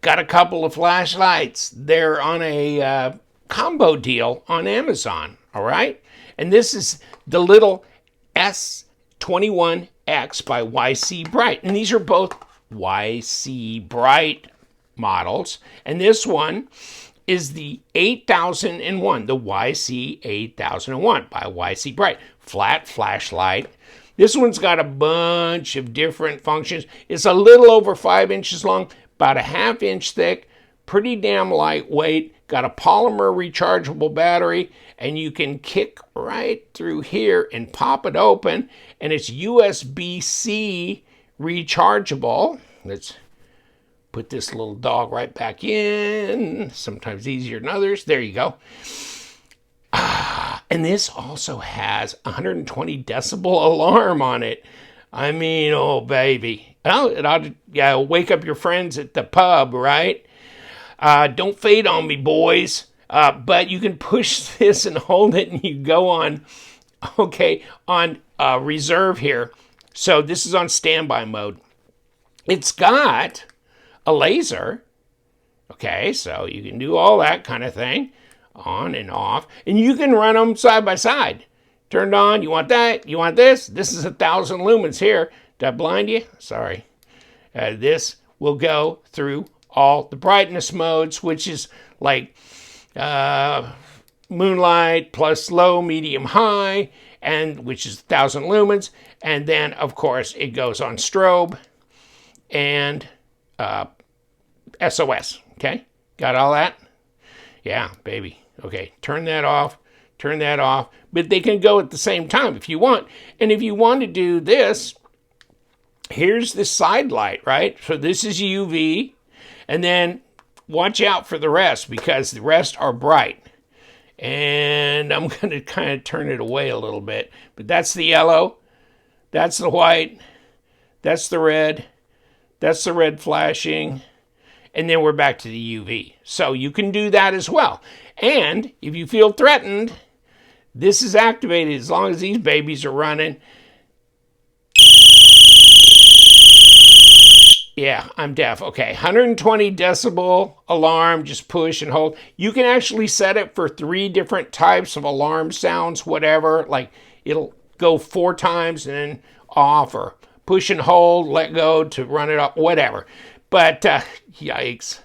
got a couple of flashlights. They're on a combo deal on Amazon, all right? And this is the little S21X by YcBright. And these are both YcBright models. And this one is the 8001, the YC 8001 by YcBright. Flat flashlight. This one's got a bunch of different functions. It's a little over 5 inches long, about a ½ inch thick, pretty damn lightweight, got a polymer rechargeable battery, and you can kick right through here and pop it open, and it's USB-C rechargeable. Let's put this little dog right back in, sometimes easier than others. There you go. And this also has 120 decibel alarm on it. I mean, oh baby. Well, it ought to wake up your friends at the pub, right? Don't fade on me, boys. But you can push this and hold it, and you go on, on reserve here. So this is on standby mode. It's got a laser. Okay, so you can do all that kind of thing, on and off, and you can run them side by side. Turned on, you want that, you want this. This is 1,000 lumens here. Did I blind you? Sorry. This will go through all the brightness modes, which is like moonlight plus low, medium, high, and which is 1,000 lumens. And then, of course, it goes on strobe and SOS. Okay, got all that? Yeah, baby. Okay, turn that off. Turn that off. But they can go at the same time if you want. And if you want to do this, here's the Sidelight, right? So this is UV. And then watch out for the rest, because the rest are bright. And I'm going to kind of turn it away a little bit. But that's the yellow. That's the white. That's the red. That's the red flashing. And then we're back to the UV. So you can do that as well. And if you feel threatened, this is activated as long as these babies are running. Yeah, I'm deaf. Okay, 120 decibel alarm, just push and hold. You can actually set it for 3 different types of alarm sounds, whatever. Like it'll go 4 times and then off, or push and hold, let go to run it up, whatever. But yikes.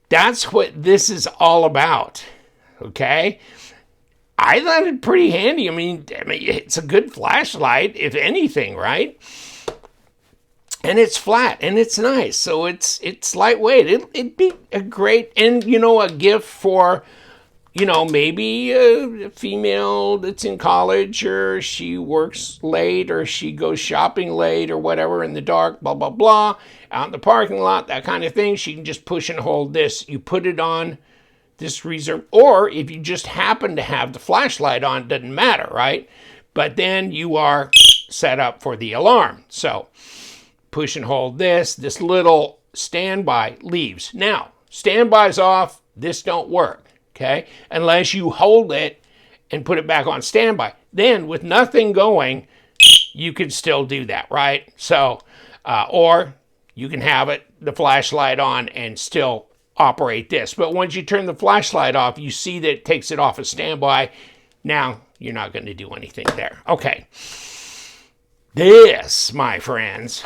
That's what this is all about, okay? I thought it pretty handy. I mean, it's a good flashlight, if anything, right? And it's flat, and it's nice, so it's lightweight. It'd be a great, and a gift for, maybe a female that's in college, or she works late, or she goes shopping late, or whatever, in the dark, blah, blah, blah, out in the parking lot, that kind of thing. She can just push and hold this. You put it on this reserve, or if you just happen to have the flashlight on, it doesn't matter, right? But then you are set up for the alarm. So push and hold this little standby leaves. Now, standby's off, this don't work, okay? Unless you hold it and put it back on standby. Then with nothing going, you can still do that, right? So, or you can have the flashlight on and still operate this. But once you turn the flashlight off, you see that it takes it off of standby. Now, you're not going to do anything there. Okay. This, my friends,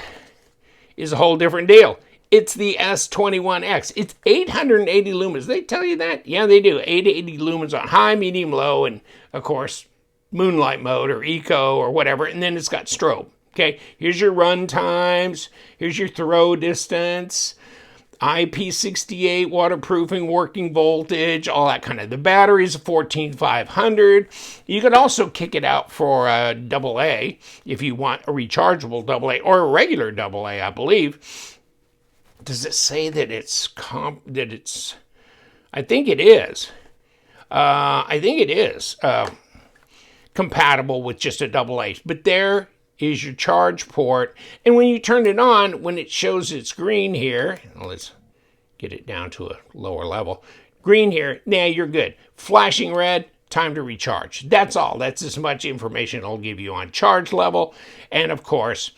is a whole different deal. It's the S21X. It's 880 lumens. They tell you that? Yeah, they do. 880 lumens on high, medium, low, and, of course, moonlight mode or eco or whatever. And then it's got strobe. Okay, here's your run times. Here's your throw distance. IP68, waterproofing, working voltage, all that kind of. The battery's a 14500. You could also kick it out for a AA if you want a rechargeable AA or a regular AA, I believe. Does it say that it's I think it is. Compatible with just a AA. But there is your charge port. And when you turn it on, when it shows it's green here, let's get it down to a lower level. Green here, now you're good. Flashing red, time to recharge. That's all. That's as much information I'll give you on charge level. And of course,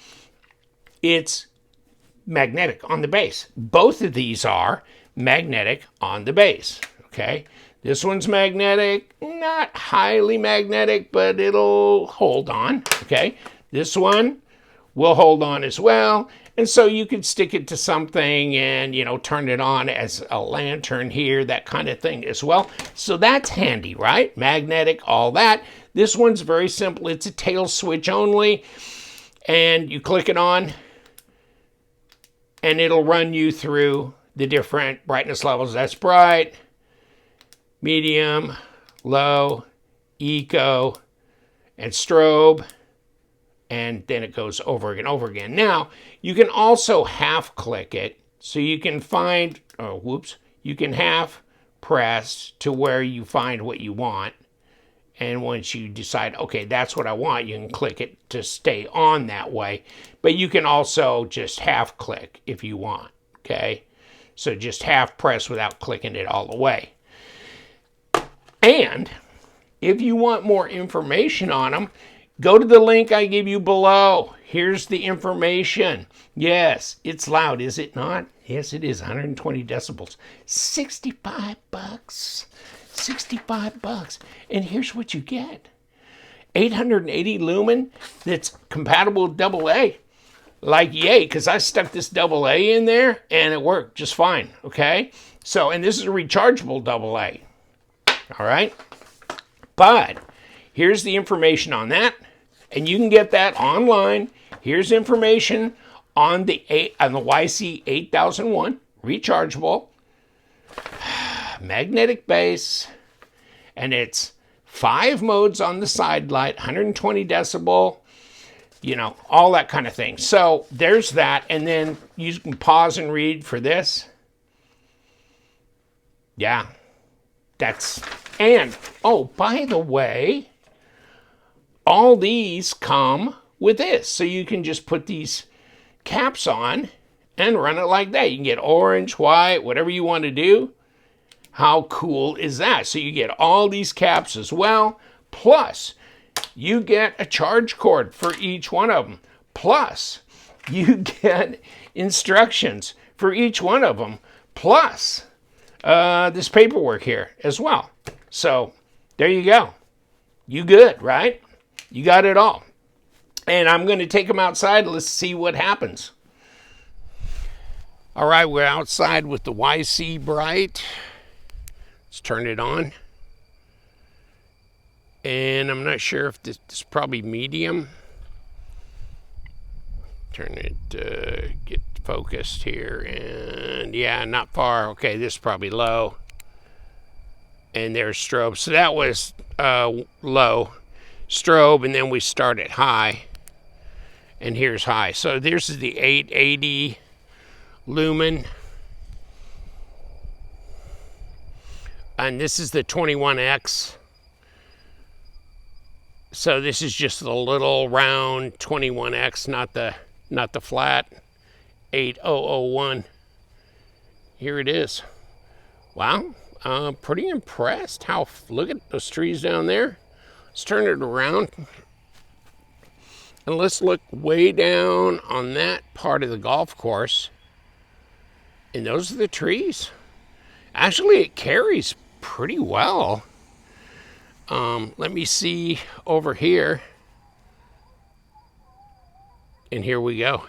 it's magnetic on the base. Both of these are magnetic on the base, okay? This one's magnetic, not highly magnetic, but it'll hold on, okay? This one will hold on as well. And so you could stick it to something and, turn it on as a lantern here, that kind of thing as well. So that's handy, right? Magnetic, all that. This one's very simple. It's a tail switch only. And you click it on, and it'll run you through the different brightness levels. That's bright, medium, low, eco, and strobe. And then it goes over and over again. Now, you can also half click it. So you can find, you can half press to where you find what you want. And once you decide, okay, that's what I want, you can click it to stay on that way. But you can also just half click if you want, okay? So just half press without clicking it all the way. And if you want more information on them, go to the link I give you below. Here's the information. Yes, it's loud, is it not? Yes, it is. 120 decibels. 65 bucks. 65 bucks. And here's what you get. 880 lumen that's compatible with AA. Like, yay, because I stuck this AA in there and it worked just fine, okay? So, and this is a rechargeable AA. All right? But here's the information on that. And you can get that online. Here's information on the YC8001 rechargeable magnetic base, and it's 5 modes on the Sidelight, 120 decibel, all that kind of thing. So there's that, and then you can pause and read for this. Yeah, and oh, by the way, all these come with this. So you can just put these caps on and run it like that. You can get orange, white, whatever you want to do. How cool is that? So you get all these caps as well. Plus, you get a charge cord for each one of them. Plus, you get instructions for each one of them. Plus, this paperwork here as well. So there you go. You good, right? You got it all. And I'm going to take them outside. Let's see what happens. All right, we're outside with the YcBright. Let's turn it on. And I'm not sure if this is probably medium. Turn it, get focused here. And yeah, not far. Okay, this is probably low. And there's strobe. So that was low. Strobe, and then we start at high. And here's high. So this is the 880 lumen. And this is the 21X. So this is just the little round 21X, not the flat 8001. Here it is. Wow, pretty impressed. Look at those trees down there. Let's turn it around. And let's look way down on that part of the golf course. And those are the trees. Actually, it carries pretty well. Let me see over here. And here we go.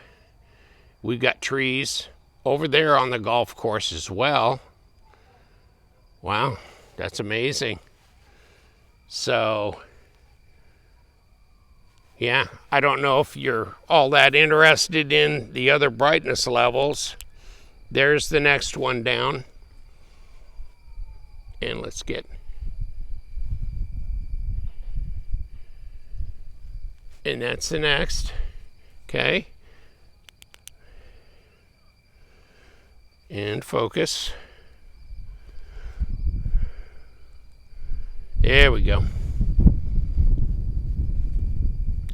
We've got trees over there on the golf course as well. Wow, that's amazing. So, yeah, I don't know if you're all that interested in the other brightness levels. There's the next one down. And let's get... And that's the next. Okay. And focus. There we go.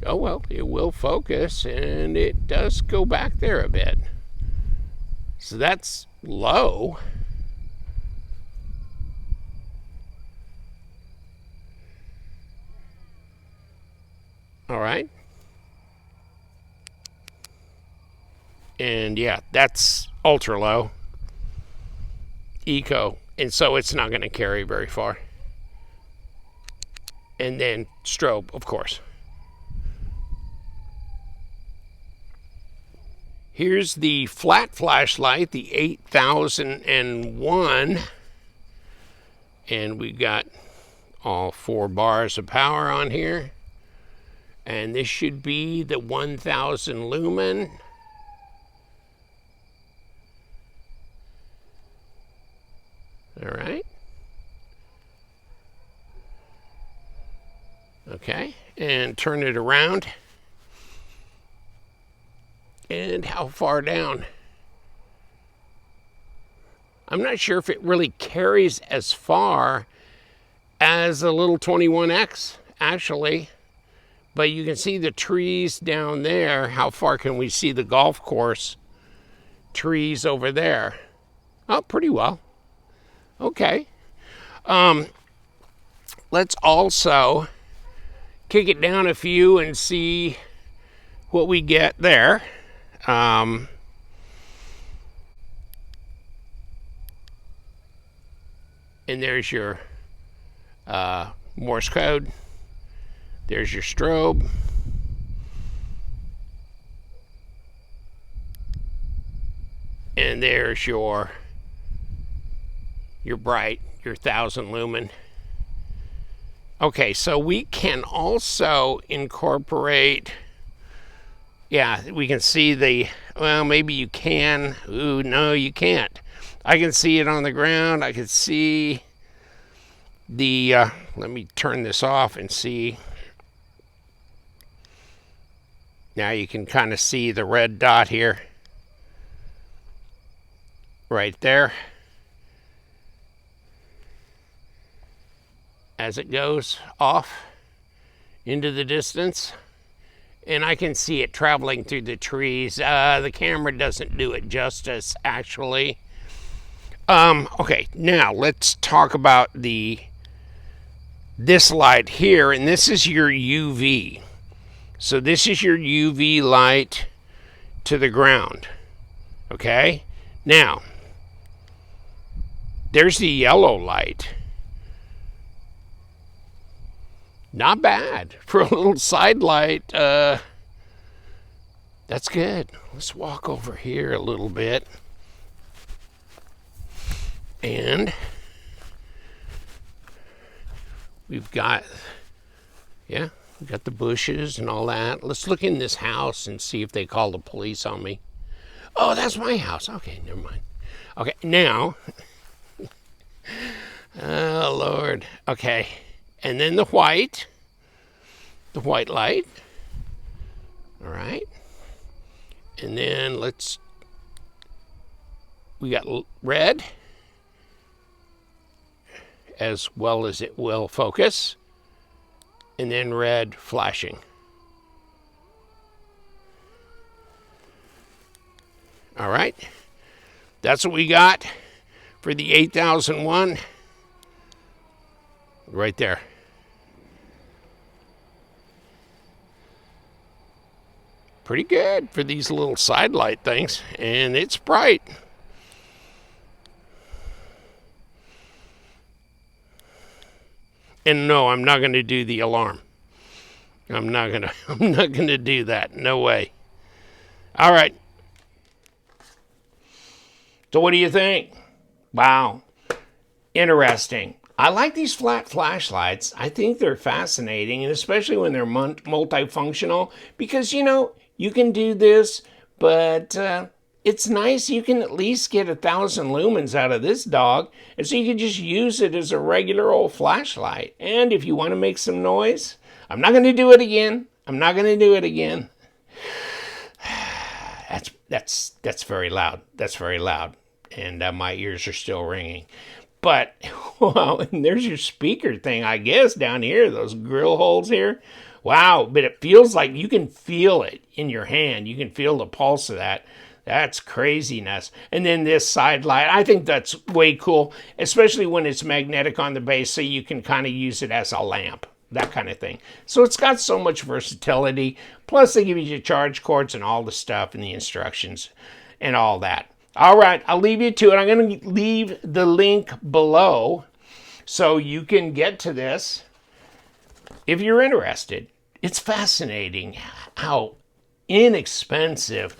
Oh, well, it will focus, and it does go back there a bit. So that's low. All right. And yeah, that's ultra low. Eco. And so it's not going to carry very far. And then strobe, of course. Here's the flat flashlight, the 8001. And we got all 4 bars of power on here. And this should be the 1000 lumen. All right. Okay, and turn it around. And how far down? I'm not sure if it really carries as far as a little 21X, actually. But you can see the trees down there. How far can we see the golf course trees over there? Oh, pretty well. Okay. Let's also kick it down a few and see what we get there. And there's your Morse code. There's your strobe. And there's your bright, your 1000 lumen. Okay, so we can also incorporate, yeah, we can see the, well, maybe you can. Ooh, no, you can't. I can see it on the ground. I can see the, let me turn this off and see. Now you can kind of see the red dot here. Right there. As it goes off into the distance. And I can see it traveling through the trees. The camera doesn't do it justice, actually. Okay, now let's talk about this light here, and this is your UV. So this is your UV light to the ground. Okay? Now, there's the yellow light. Not bad for a little side light. That's good. Let's walk over here a little bit. And we've got, yeah, we've got the bushes and all that. Let's look in this house and see if they call the police on me. Oh, that's my house. Okay, never mind. Okay, now, oh, Lord. Okay, and then the white light. All right. And then we got red, as well as it will focus, and then red flashing. All right, that's what we got for the 8001 right there. Pretty good for these little sidelight things, and it's bright. And no, I'm not going to do the alarm. I'm not going to do that. No way. All right. So what do you think? Wow. Interesting. I like these flat flashlights. I think they're fascinating, and especially when they're multifunctional, because, you know, you can do this, but it's nice you can at least get 1,000 lumens out of this dog, and so you can just use it as a regular old flashlight. And if you want to make some noise, I'm not going to do it again. I'm not going to do it again. That's very loud. That's very loud, and my ears are still ringing. But, wow, and there's your speaker thing, I guess, down here, those grill holes here. Wow, but it feels like you can feel it in your hand. You can feel the pulse of that. That's craziness. And then this side light, I think that's way cool, especially when it's magnetic on the base, so you can kind of use it as a lamp. that kind of thing. So it's got so much versatility. Plus they give you your charge cords and all the stuff and the instructions and all that. All right, I'll leave you to it. I'm going to leave the link below so you can get to this if you're interested. It's fascinating how inexpensive,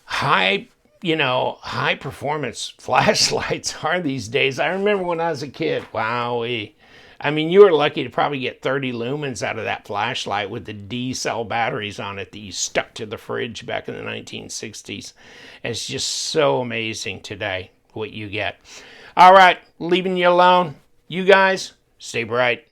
high performance flashlights are these days. I remember when I was a kid, wowee. I mean, you were lucky to probably get 30 lumens out of that flashlight with the D-cell batteries on it that you stuck to the fridge back in the 1960s. It's just so amazing today what you get. All right, leaving you alone. You guys, stay bright.